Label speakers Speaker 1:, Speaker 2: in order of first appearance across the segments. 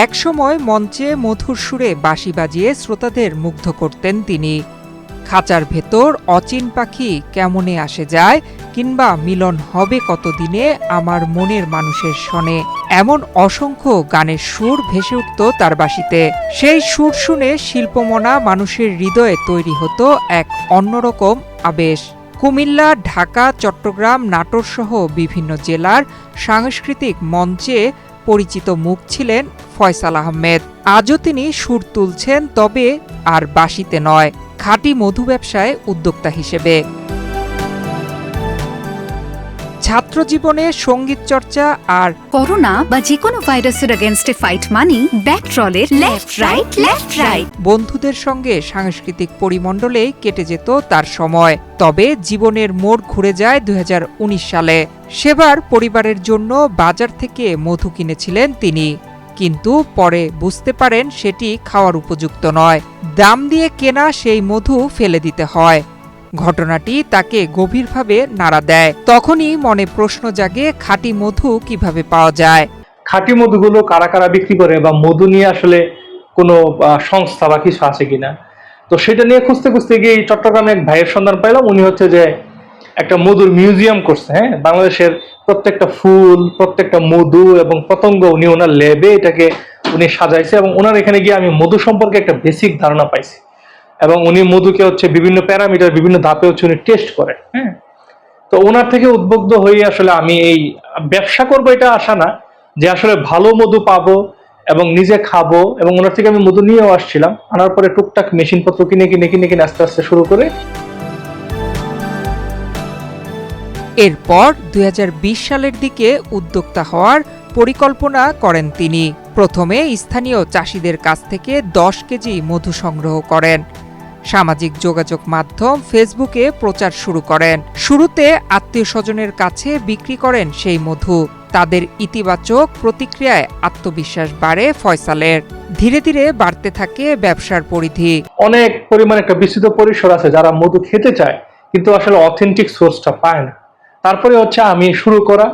Speaker 1: একসময় মঞ্চে মধুর সুরে বাঁশি বাজিয়ে শ্রোতাদের মুগ্ধ করতেন তিনি। খাঁচার ভেতর অচিন পাখি কেমনে আসে যায়, কিংবা মিলন হবে কতদিনে আমার মনের মানুষের সনে, এমন অসংখ্য গানের সুর ভেসে উঠত তার বাঁশিতে। সেই সুর শুনে শিল্পমনা মানুষের হৃদয়ে তৈরি হতো এক অন্যরকম আবেশ। কুমিল্লা, ঢাকা, চট্টগ্রাম, নাটোরসহ বিভিন্ন জেলার সাংস্কৃতিক মঞ্চে পরিচিত মুখ ছিলেন ফয়সাল আহমেদ। আজও তিনি সুর তুলছেন, তবে আর বাঁশিতে নয়, খাঁটি মধু ব্যবসায় উদ্যোক্তা হিসেবে। ছাত্র জীবনে সঙ্গীত চর্চা আর
Speaker 2: করোনা বা যে কোনো ভাইরাসের এগেইনস্টে ফাইট মানি ব্যাকট্রলের লেফট রাইট।
Speaker 1: বন্ধুদের সঙ্গে সাংস্কৃতিক পরিমণ্ডলেই কেটে যেত তার সময়। তবে জীবনের মোড় ঘুরে যায় 2019 সালে। সেবার পরিবারের জন্য বাজার থেকে মধু কিনেছিলেন তিনি, কিন্তু পরে বুঝতে পারেন সেটি খাওয়ার উপযুক্ত নয়। দাম দিয়ে কেনা সেই মধু ফেলে দিতে হয়। ঘটনাটি তাকে গভীরভাবে নাড়া দেয়। তখনই মনে প্রশ্ন জাগে, খাঁটি মধু কিভাবে পাওয়া যায়।
Speaker 3: খাঁটি মধুগুলো কারা কারা বিক্রি করে, বা মধু নিয়ে আসলে কোনো সংস্থা বা কিছু আছে কিনা। তো সেটা নিয়ে খুঁজতে খুঁজতে গিয়ে চট্টগ্রামে এক ভাইয়ের সন্ধান পাইলাম। উনি হচ্ছে যে একটা মধুর মিউজিয়াম করছে। হ্যাঁ, বাংলাদেশের প্রত্যেকটা ফুল, প্রত্যেকটা মধু এবং পতঙ্গ উনি ওনার ল্যাবে এটাকে উনি সাজাইছে, এবং ওনার এখানে গিয়ে আমি মধু সম্পর্কে একটা বেসিক ধারণা পাইছি। এবং উনি মধুকে হচ্ছে বিভিন্ন প্যারামিটার, বিভিন্ন ধাপে হচ্ছে উনি টেস্ট করে। হ্যাঁ, তো ওনার থেকে উদ্বুদ্ধ হয়ে আসলে আমি এই ব্যবসা করবো এটা আশা না, যে আসলে ভালো মধু পাবো এবং নিজে খাবো। এবং ওনার থেকে আমি মধু নিয়েও আসছিলাম, আনার পরে টুকটাক মেশিনপত্র কিনে আস্তে আস্তে শুরু করে।
Speaker 1: এরপর 2020 সালের দিকে উদ্যোক্তা হওয়ার পরিকল্পনা করেন তিনি। প্রথমে স্থানীয় চাষিদের কাছ থেকে 10 কেজি মধু সংগ্রহ করেন। সামাজিক যোগাযোগ মাধ্যম ফেসবুকে প্রচার শুরু করেন। শুরুতে আত্মীয় স্বজনের কাছে বিক্রি করেন সেই মধু। তাদের ইতিবাচক প্রতিক্রিয়ায় আত্মবিশ্বাস বাড়ে ফয়সালের। ধীরে ধীরে বাড়তে থাকে ব্যবসার পরিধি।
Speaker 3: অনেক পরিমাণ একটা বিস্তৃত পরিসর আছে যারা মধু খেতে চায়, কিন্তু আসলে অথেন্টিক সোর্সটা পায় না। তারপরে হচ্ছে আমি শুরু করা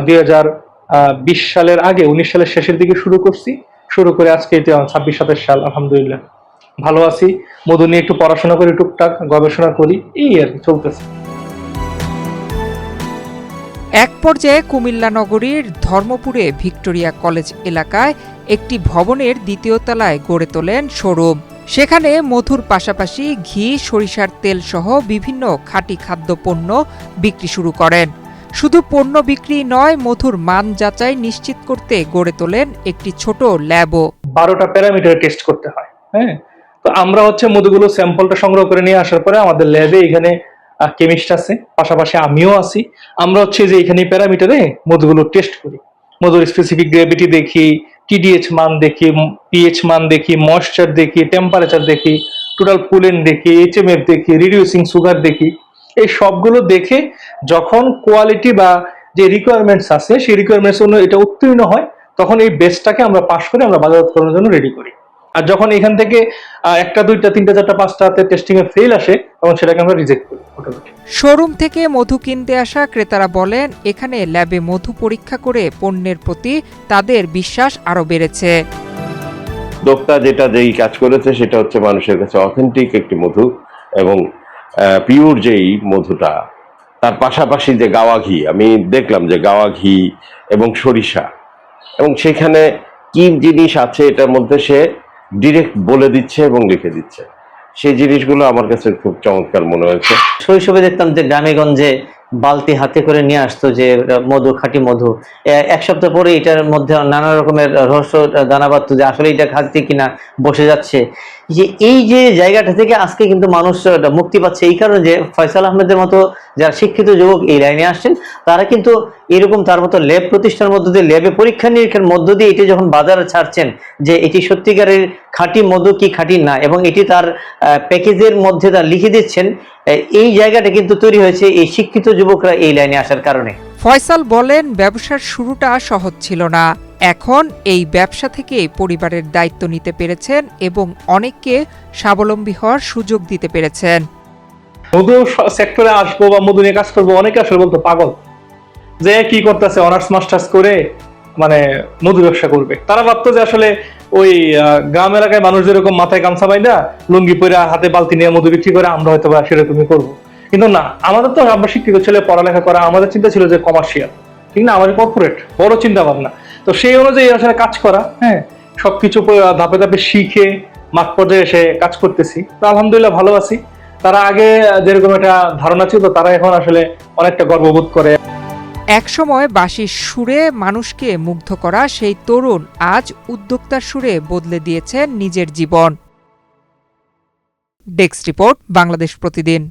Speaker 3: 2020 সালের আগে 19 সালের শেষের দিকে শুরু করে আজকে 26-27 সাল। আলহামদুলিল্লাহ ভালো আছি। মধু নিয়ে একটু পড়াশোনা করি, টুকটাক গবেষণা করি, এই আর কি চলতেছে।
Speaker 1: এক পর্যায়ে কুমিল্লা নগরীর ধর্মপুরে ভিক্টোরিয়া কলেজ এলাকায় একটি ভবনের 2য় তলায় গড়ে তোলেন শোরুম। সেখানে মধুর পাশাপাশি ঘি, সরিষার তেল সহ বিভিন্ন খাঁটি খাদ্যপণ্য বিক্রি শুরু করেন। শুধু পণ্য বিক্রি নয়, মধুর মান যাচাই নিশ্চিত করতে গড়ে তোলেন একটি ছোট ল্যাবও।
Speaker 3: 12টা প্যারামিটার টেস্ট করতে হয়। হ্যাঁ, তো আমরা হচ্ছে মধুগুলো স্যাম্পলটা সংগ্রহ করে নিয়ে আসার পরে আমাদের ল্যাবে এখানে কেমিস্ট আছে, পাশাপাশি আমিও আছি। আমরা হচ্ছে যে এখানে প্যারামিটারে মধুগুলো টেস্ট করি। মধুর স্পেসিফিক গ্রেভিটি দেখি, টিডিএইচ মান দেখি, পিএইচ মান দেখি, ময়েশ্চার দেখি, টেম্পারেচার দেখি, টোটাল পুলেন দেখি, এইচএমএফ দেখি, রিডিউসিং সুগার দেখি। এই সবগুলো দেখে যখন কোয়ালিটি বা যে রিকোয়ারমেন্টস আছে সেই রিকোয়ারমেন্টস অনুযায়ী এটা উত্তীর্ণ হয়, তখন এই বেসটাকে আমরা পাস করে আমরা বাজারজাতকরণের জন্য রেডি করি। আর যখন এখান থেকে 1টা 2টা 3টা 4টা 5টাতে টেস্টিং এ ফেল আসে, তখন সেটাকে আমরা রিজেক্ট করি।
Speaker 1: শোরুম থেকে মধু কিনতে আসা ক্রেতারা বলেন, এখানে ল্যাবে মধু পরীক্ষা করে পণ্যের প্রতি তাদের বিশ্বাস আরো বেড়েছে।
Speaker 4: উদ্যোক্তা যেই কাজ করেছে সেটা হচ্ছে মানুষের কাছে অথেন্টিক একটি মধু এবং পিওর যেই মধুটা, তার পাশাপাশি যে গাওয়া ঘি, আমি দেখলাম যে গাওয়া ঘি এবং সরিষা, এবং সেখানে কি জিনিস আছে এটার মধ্যে সে ডিরেক্ট বলে দিচ্ছে এবং লিখে দিচ্ছে। সেই জিনিসগুলো আমার কাছে খুব চমৎকার মনে হয়েছে।
Speaker 5: শৈশবে দেখতাম যে গ্রামে গঞ্জে বালতি হাতে করে নিয়ে আসতো যে মধু, খাঁটি মধু। 1 সপ্তাহ পরে এটার মধ্যে নানা রকমের রহস্য দানা বাঁধতো যে আসলে এটা খাঁটি কিনা বসে যাচ্ছে। যে এই যে জায়গাটা থেকে আজকে কিন্তু মানুষ মুক্তি পাচ্ছে, এই কারণে যে ফয়সাল আহমেদের মতো যারা শিক্ষিত যুবক এই লাইনে আসছেন, তারা কিন্তু এরকম তার মতো ল্যাব প্রতিষ্ঠানের মধ্য দিয়ে, ল্যাবে পরীক্ষা নিরীক্ষার মধ্য দিয়ে এটি যখন বাজারে ছাড়ছেন যে এটি সত্যিকারের খাঁটি মধু কি খাঁটি না, এবং এটি তার প্যাকেজের মধ্যে তার লিখে দিচ্ছেন, এই জায়গাটা কিন্তু তৈরি হয়েছে এই শিক্ষিত যুবকরা এই লাইনে আসার কারণে।
Speaker 1: ফয়সাল বলেন, ব্যবসার শুরুটা সহজ ছিল না। এখন এই ব্যবসা থেকে পরিবারের দায়িত্ব নিতে পেরেছেন এবং অনেককে স্বাবলম্বী হওয়ার সুযোগ দিতে পেরেছেন।
Speaker 3: মধু সেক্টরে আসবো বা মধু নিয়ে কাজ করবো, অনেকে আসলে বলতো পাগল, যে কি করতেছে, অনার্স মাস্টার্স করে মানে মধু ব্যবসা করবে। তারা ভাবতো যে আসলে ওই গ্রাম এলাকায় মানুষ যেরকম মাথায় গামছা বাইন্দা লুঙ্গি পরে হাতে বালতি নিয়ে মধু বিক্রি করে, আমরা হয়তো বা সেরকমই করবো। কিন্তু না, আমাদের তো আমরা শিক্ষিত ছেলে, পড়ালেখা করা, আমাদের চিন্তা ছিল যে কমার্শিয়াল, ঠিক না, আমাদের কর্পোরেট বড় চিন্তা ভাবনা। তো সেই অনুযায়ী আসলে কাজ করা, হ্যাঁ, সবকিছু ধাপে ধাপে শিখে মাঠ পর্যায়ে এসে কাজ করতেছি। তো আলহামদুলিল্লাহ ভালো আছি। তারা আগে যেরকম একটা ধারণা ছিল, তারা এখন আসলে অনেকটা গর্ববোধ করে।
Speaker 1: একসময় বাঁশির সুরে মানুষকে মুগ্ধ করা সেই তরুণ আজ উদ্যোক্তার সুরে বদলে দিয়েছেন নিজের জীবন। ডেস্ক রিপোর্ট, বাংলাদেশ প্রতিদিন।